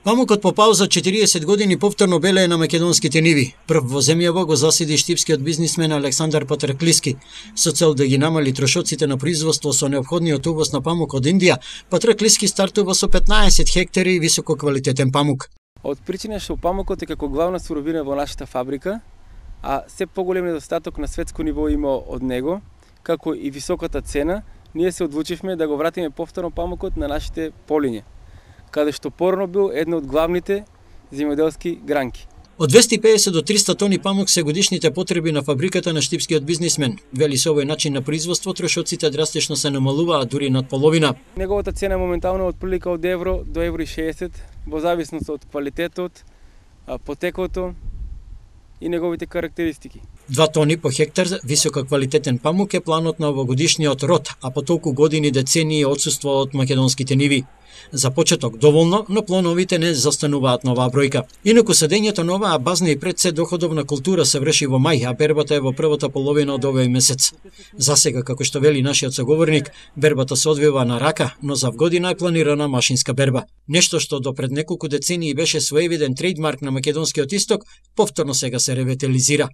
Памукот по пауза 40 години повторно белее на македонските ниви. Прв во земјава го заседи штипскиот бизнисмен Александар Патраклиски. Со цел да ги намали трошоците на производство со неопходниот увоз на памук од Индија, Патраклиски стартува со 15 хектари висококвалитетен памук. Од причина што памукот е како главна суровина во нашата фабрика, а се поголем недостаток на светско ниво има од него, како и високата цена, ние се одлучивме да го вратиме повторно памукот на нашите полиња, каде што порано бил една од главните земјоделски гранки. Од 250 до 300 тони памук се годишните потреби на фабриката на штипскиот бизнисмен. Вели со овој начин на производство трошоците драстично се намалуваат, дури над половина. Неговата цена моментално е од прилика од евро до евро и 60, во зависност од квалитетот, потеклото и неговите карактеристики. 2 тони по хектар висококвалитетен памук е планот на овогодишниот род, а по толку години децении отсуство од македонските ниви. За почеток доволно, но плановите не застануваат на оваа бројка. Инаку седењето на оваа базна и пред се доходовна култура се врши во мај, а бербата е во првата половина од овој месец. За сега, како што вели нашиот соговорник, бербата се одвива на рака, но за вгодина е планирана машинска берба. Нешто што до пред неколку децении беше своевиден трейдмарк на македонскиот исток, повторно сега се ревитализира.